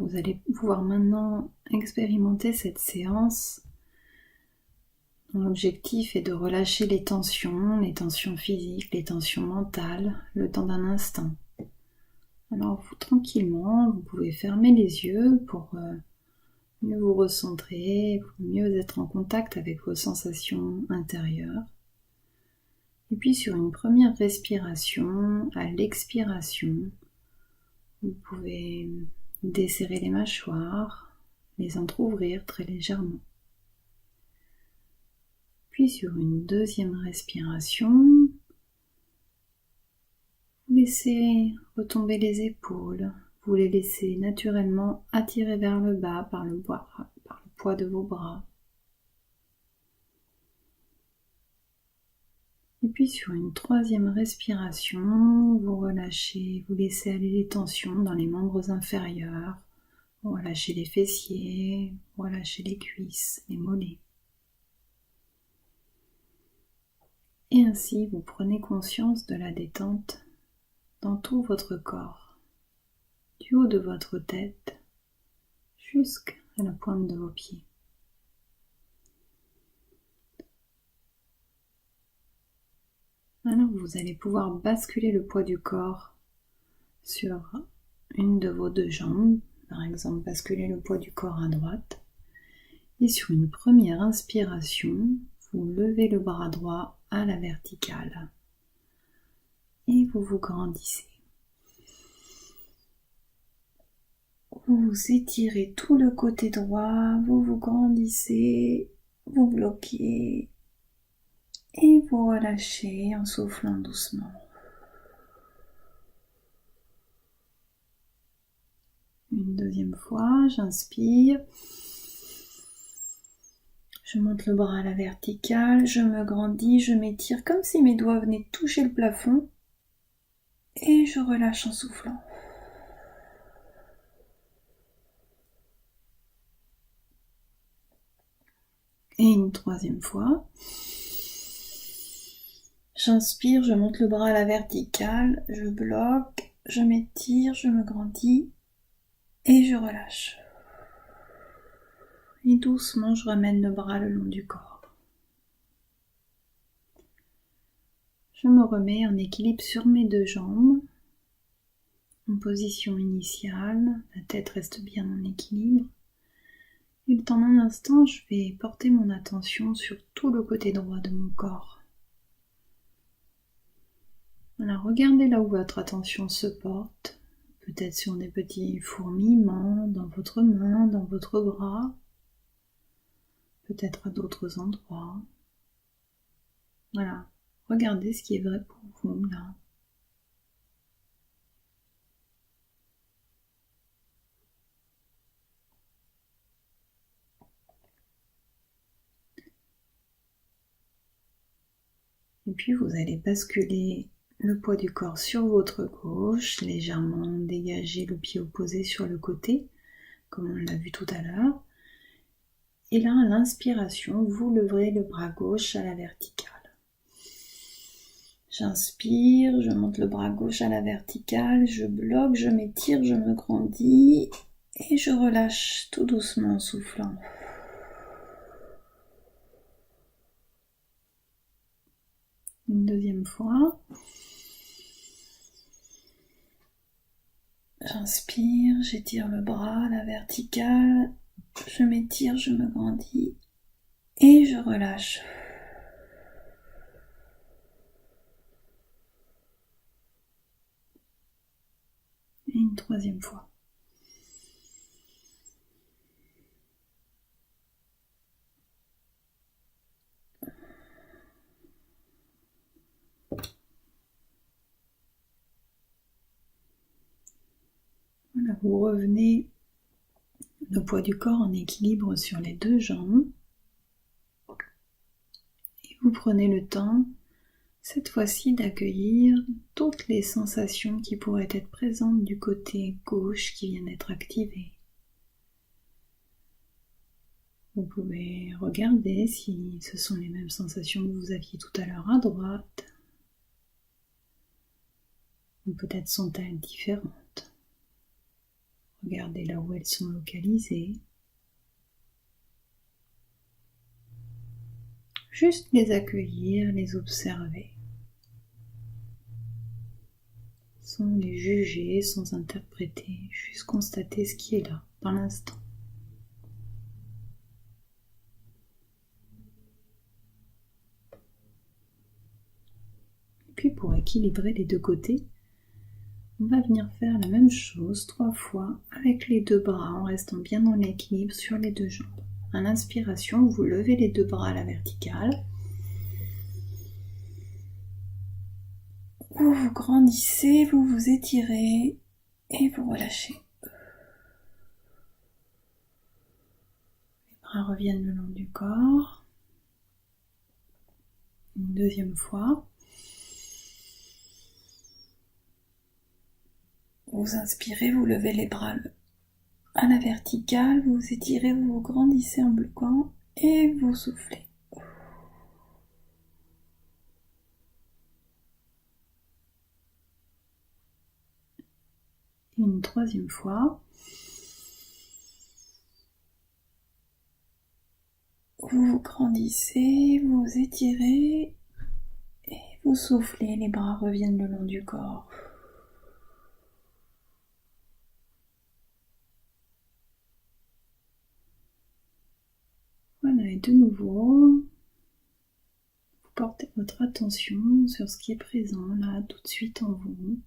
vous allez pouvoir maintenant expérimenter cette séance dont l'objectif est de relâcher les tensions physiques, les tensions mentales, le temps d'un instant. Alors vous, tranquillement, vous pouvez fermer les yeux pour mieux vous recentrer, pour mieux être en contact avec vos sensations intérieures. Et puis sur une première respiration, à l'expiration, vous pouvez desserrer les mâchoires, les entrouvrir très légèrement. Puis sur une deuxième respiration, vous laissez retomber les épaules, vous les laissez naturellement attirer vers le bas par le poids de vos bras. Et puis sur une troisième respiration, vous relâchez, vous laissez aller les tensions dans les membres inférieurs, vous relâchez les fessiers, vous relâchez les cuisses, les mollets. Et ainsi, vous prenez conscience de la détente dans tout votre corps, du haut de votre tête jusqu'à la pointe de vos pieds. Alors vous allez pouvoir basculer le poids du corps sur une de vos deux jambes, par exemple basculer le poids du corps à droite, et sur une première inspiration, vous levez le bras droit à la verticale et vous vous grandissez. Vous étirez tout le côté droit, vous vous grandissez, vous bloquez et vous relâchez en soufflant doucement. Une deuxième fois, j'inspire. Je monte le bras à la verticale, je me grandis, je m'étire comme si mes doigts venaient toucher le plafond et je relâche en soufflant. Et une troisième fois. J'inspire, je monte le bras à la verticale, je bloque, je m'étire, je me grandis et je relâche. Et doucement, je ramène le bras le long du corps. Je me remets en équilibre sur mes deux jambes, en position initiale, la tête reste bien en équilibre. Et le temps d'un instant, je vais porter mon attention sur tout le côté droit de mon corps. Alors regardez là où votre attention se porte, peut-être sur des petits fourmillements dans votre main, dans votre bras, peut-être à d'autres endroits. Voilà, regardez ce qui est vrai pour vous là. Et puis vous allez basculer le poids du corps sur votre gauche, légèrement dégager le pied opposé sur le côté, comme on l'a vu tout à l'heure. Et là, à l'inspiration, vous leverez le bras gauche à la verticale. J'inspire, je monte le bras gauche à la verticale, je bloque, je m'étire, je me grandis et je relâche tout doucement en soufflant. Une deuxième fois. J'inspire, j'étire le bras à la verticale, je m'étire, je me grandis et je relâche. Et une troisième fois. Voilà, vous revenez le poids du corps en équilibre sur les deux jambes. Et vous prenez le temps, cette fois-ci, d'accueillir toutes les sensations qui pourraient être présentes du côté gauche qui vient d'être activé. Vous pouvez regarder si ce sont les mêmes sensations que vous aviez tout à l'heure à droite. Ou peut-être sont-elles différentes. Regardez là où elles sont localisées. Juste les accueillir, les observer. Sans les juger, sans interpréter, juste constater ce qui est là, dans l'instant. Et puis pour équilibrer les deux côtés, on va venir faire la même chose 3 fois avec les 2 bras en restant bien dans l'équilibre sur les 2 jambes. À l'inspiration, vous levez les 2 bras à la verticale. Vous grandissez, vous vous étirez et vous relâchez. Les bras reviennent le long du corps. Une deuxième fois. Vous inspirez, vous levez les bras à la verticale, vous vous étirez, vous vous grandissez en bloquant et vous soufflez. Une troisième fois. Vous vous grandissez, vous vous étirez et vous soufflez, les bras reviennent le long du corps. Voilà, et de nouveau, vous portez votre attention sur ce qui est présent là, tout de suite en vous.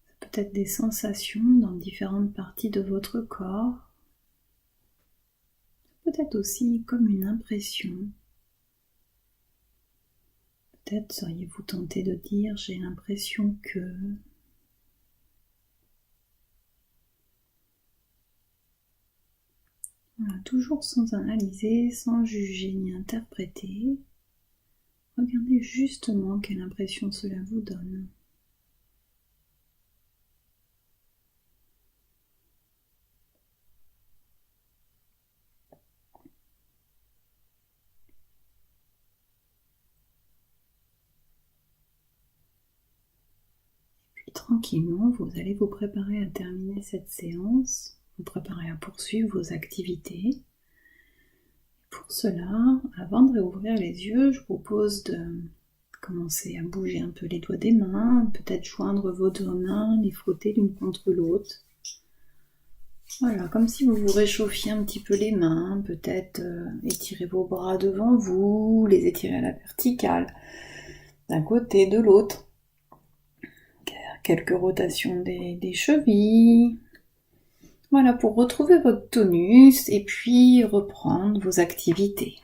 Ça peut être des sensations dans différentes parties de votre corps. Ça peut être aussi comme une impression. Peut-être seriez-vous tenté de dire « j'ai l'impression que… » Voilà, toujours sans analyser, sans juger ni interpréter. Regardez justement quelle impression cela vous donne. Puis tranquillement, vous allez vous préparer à terminer cette séance, vous préparer à poursuivre vos activités. Pour cela, avant de réouvrir les yeux, je vous propose de commencer à bouger un peu les doigts des mains, peut-être joindre vos 2 mains, les frotter l'une contre l'autre. Voilà, comme si vous vous réchauffiez un petit peu les mains, peut-être étirer vos bras devant vous, les étirer à la verticale, d'un côté, de l'autre. Quelques rotations des chevilles. Voilà, pour retrouver votre tonus et puis reprendre vos activités.